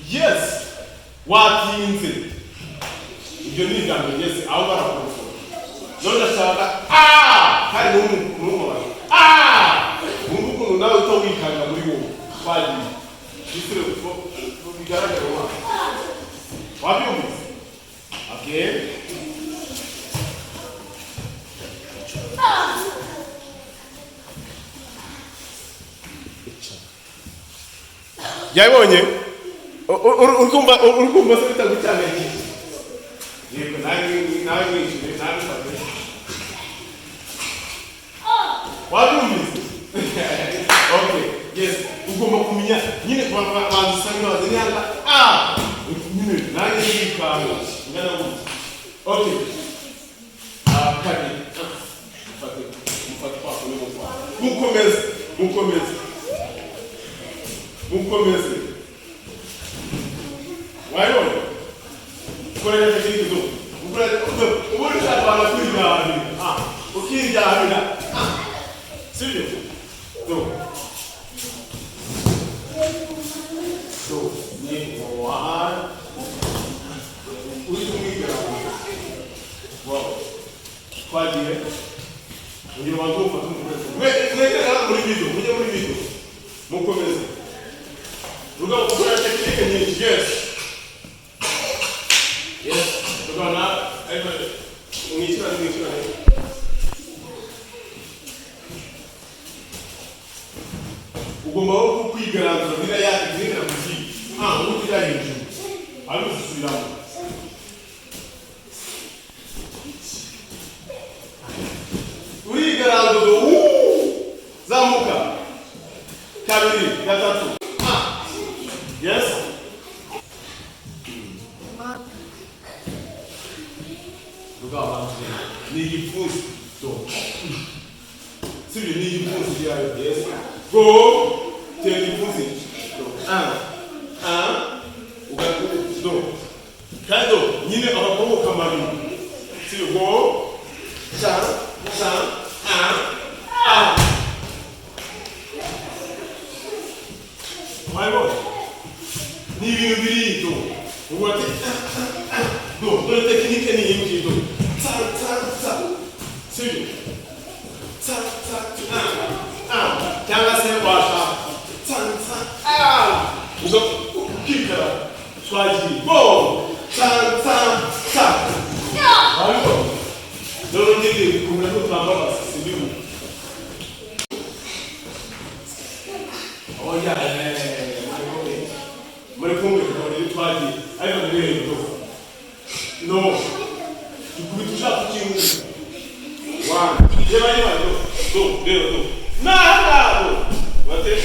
Yes. Watinze. Ibyo ni ijambo yes aho barakuruka. None shaka hari n'umuntu umuntu nawe utawikanga muri wowe. Wagiye. Bisire ko bigaragara wa. Wabyumvise? Okay. Yabonye? Urumva se bitagucyameye. Yego nawe wishimye nawe fate. Wabyumvise? Okay. Yes. Ugomba kumenya nyine bandusanga bazanyanga nyine nawe yikanga ngana gutya. Okay. Kadi. Mufate kwa kule mufwa. Mukomeze. Wayibona? Ukorera tekniki zo. Ubundi cyabana kwigana. Ukijyana. Sibyo? Do. Ni one. Uri kumwigira. Wow. Kwagiye. Uyu wantu ufata umukozi. Mwete muri video, mujye muri video. Mukomeze. Ruga ukorera tekniki nyinshi, yes. Yes. Ruga na umwishyura. Ugomba kwigaragaza bira yake zina kuzi. Ubu tujya hejuru. Ari usubiramo. Urigaragaza zamuka. Kabiri, gatatu. Yes. Ruga abantu. Ni igifunsi. Sibyo ni igifunsi yayo. Yes. Go. Take igifunsi. Do. Kado nyine abakobwa kamari. Sibyo go. My boy. Ni ibintu biri do. Ubate. Do. Dore technique ni yinji do. Sibyo. Cyangwa se washa. Uzo ukikara. Twagiye. Go. Ariko. Dore ngiri kumwe no twambara sibyo. Oh yeah. Muri kumwe muri twagiye. Ariko rero. No. Tukubitusha kukingu. One. Yeba do. Do. Nada. Wate